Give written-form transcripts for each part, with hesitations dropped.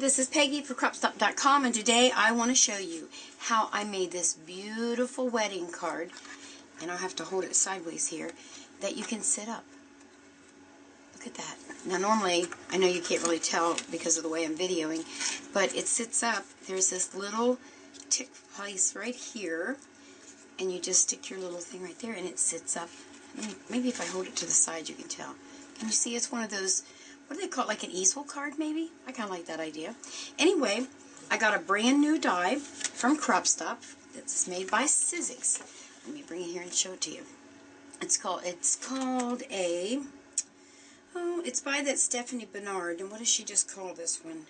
this is Peggy for CropStop.com, and today I want to show you how I made this beautiful wedding card, and I'll have to hold it sideways here, that you can sit up. Look at that. Now normally, I know you can't really tell because of the way I'm videoing, but it sits up. There's this little tick place right here, and you just stick your little thing right there, and it sits up. Maybe if I hold it to the side you can tell. Can you see it's one of those, what do they call it, like an easel card maybe? I kind of like that idea. Anyway, I got a brand new die from CropStop that's made by Sizzix. Let me bring it here and show it to you. It's called a, oh, it's by that Stephanie Bernard, and what does she just call this one?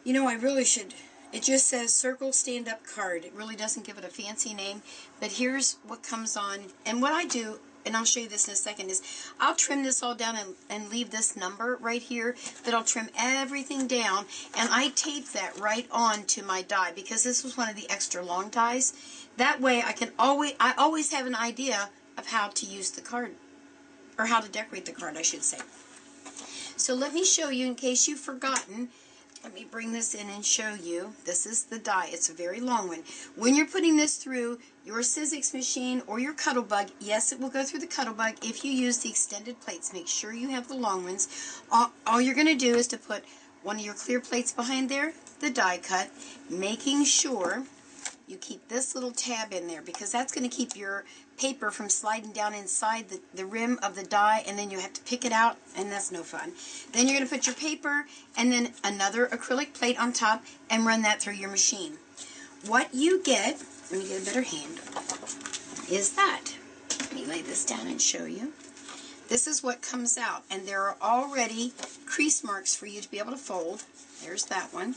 You know, I really should, it just says Circle Stand-Up Card. It really doesn't give it a fancy name, but here's what comes on, and what I do, and I'll show you this in a second, is I'll trim this all down and leave this number right here, but I'll trim everything down, and I tape that right on to my die, because this was one of the extra long dies. That way I always have an idea of how to use the card, or how to decorate the card, I should say. So let me show you, in case you've forgotten. Let me bring this in and show you. This is the die. It's a very long one. When you're putting this through your Sizzix machine or your Cuttlebug, yes, it will go through the Cuttlebug if you use the extended plates. Make sure you have the long ones. All you're going to do is to put one of your clear plates behind there, the die cut, making sure you keep this little tab in there, because that's going to keep your paper from sliding down inside the rim of the die, and then you have to pick it out, and that's no fun. Then you're going to put your paper and then another acrylic plate on top and run that through your machine. What you get, let me get a better hand, is that. Let me lay this down and show you. This is what comes out, and there are already crease marks for you to be able to fold. There's that one.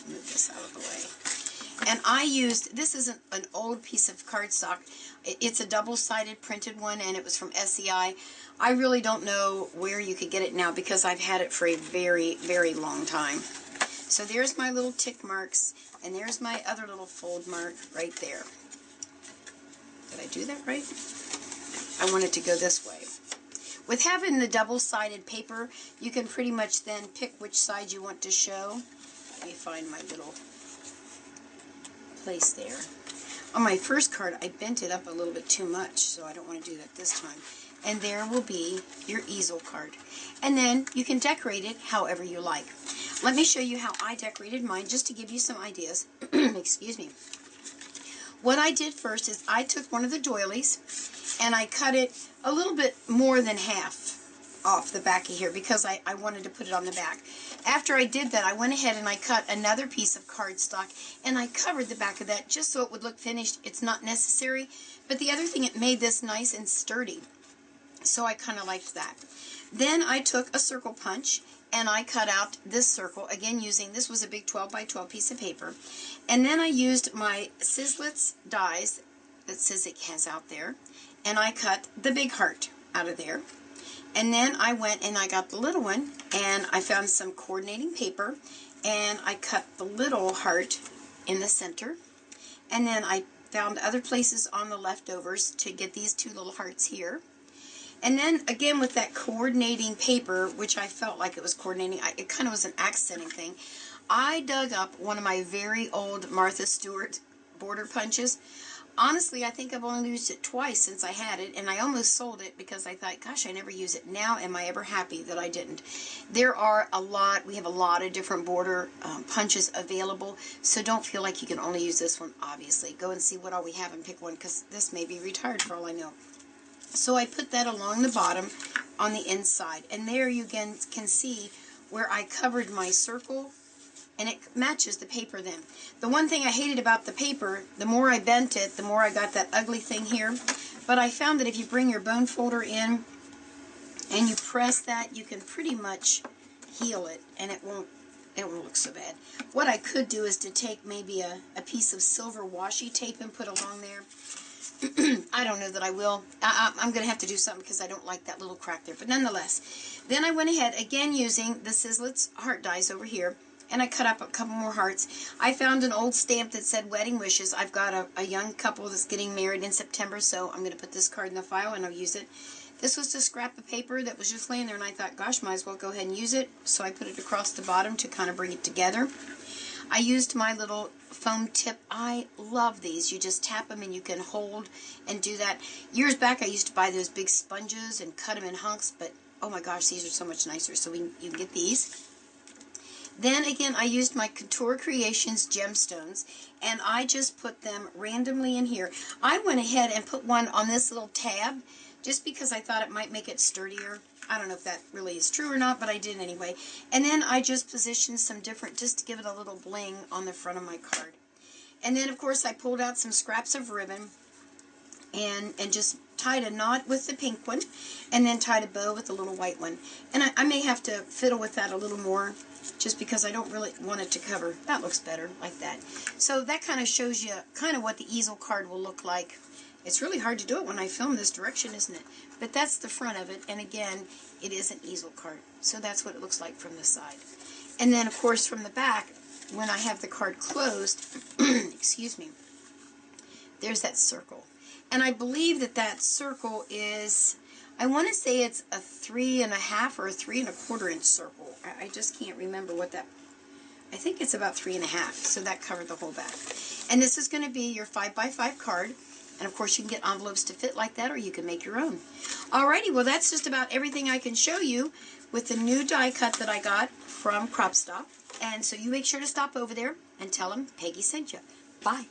Move this out of the way. And I used, this is an old piece of cardstock. It's a double-sided printed one, and it was from SEI. I really don't know where you could get it now, because I've had it for a very, very long time. So there's my little tick marks, and there's my other little fold mark right there. Did I do that right? I want it to go this way. With having the double-sided paper, you can pretty much then pick which side you want to show. Let me find my little place there. On my first card, I bent it up a little bit too much, so I don't want to do that this time. And there will be your easel card. And then you can decorate it however you like. Let me show you how I decorated mine, just to give you some ideas. Excuse me. What I did first is I took one of the doilies and I cut it a little bit more than half off the back of here, because I wanted to put it on the back. After I did that, I went ahead and I cut another piece of cardstock and I covered the back of that just so it would look finished. It's not necessary, but the other thing, it made this nice and sturdy, so I kind of liked that. Then I took a circle punch and I cut out this circle, again using, this was a big 12 by 12 piece of paper, and then I used my Sizzix dies that Sizzix has out there, and I cut the big heart out of there. And then I went and I got the little one, and I found some coordinating paper, and I cut the little heart in the center. And then I found other places on the leftovers to get these two little hearts here. And then, again, with that coordinating paper, which I felt like it was coordinating, it kind of was an accenting thing, I dug up one of my very old Martha Stewart border punches. Honestly, I think I've only used it twice since I had it, and I almost sold it because I thought, gosh, I never use it. Now, am I ever happy that I didn't? There are a lot, we have a lot of different border punches available, so don't feel like you can only use this one, obviously. Go and see what all we have and pick one, because this may be retired for all I know. So I put that along the bottom on the inside, and there you can see where I covered my circle, and it matches the paper then. The one thing I hated about the paper, the more I bent it, the more I got that ugly thing here. But I found that if you bring your bone folder in and you press that, you can pretty much heal it, and it won't look so bad. What I could do is to take maybe a piece of silver washi tape and put along there. I don't know that I will. I'm going to have to do something because I don't like that little crack there. But nonetheless, then I went ahead, again using the Sizzix heart dies over here, and I cut up a couple more hearts. I found an old stamp that said wedding wishes. I've got a young couple that's getting married in September, so I'm going to put this card in the file and I'll use it. This was a scrap of paper that was just laying there, and I thought, gosh, might as well go ahead and use it. So I put it across the bottom to kind of bring it together. I used my little foam tip. I love these. You just tap them and you can hold and do that. Years back I used to buy those big sponges and cut them in hunks, but oh my gosh, these are so much nicer. So you can get these. Then again, I used my Couture Creations gemstones, and I just put them randomly in here. I went ahead and put one on this little tab just because I thought it might make it sturdier. I don't know if that really is true or not, but I did anyway. And then I just positioned some different, just to give it a little bling on the front of my card. And then, of course, I pulled out some scraps of ribbon and just tied a knot with the pink one, and then tied a bow with the little white one. And I may have to fiddle with that a little more, just because I don't really want it to cover. That looks better, like that. So that kind of shows you kind of what the easel card will look like. It's really hard to do it when I film this direction, isn't it? But that's the front of it, and again, it is an easel card. So that's what it looks like from the side. And then, of course, from the back, when I have the card closed, excuse me, there's that circle. And I believe that that circle is, I want to say it's a 3.5 or a 3 1/4 inch circle. I just can't remember what that, I think it's about 3.5, so that covered the whole back. And this is going to be your 5x5 card. And of course you can get envelopes to fit like that, or you can make your own. Alrighty, well that's just about everything I can show you with the new die cut that I got from CropStop. And so you make sure to stop over there and tell them Peggy sent you. Bye.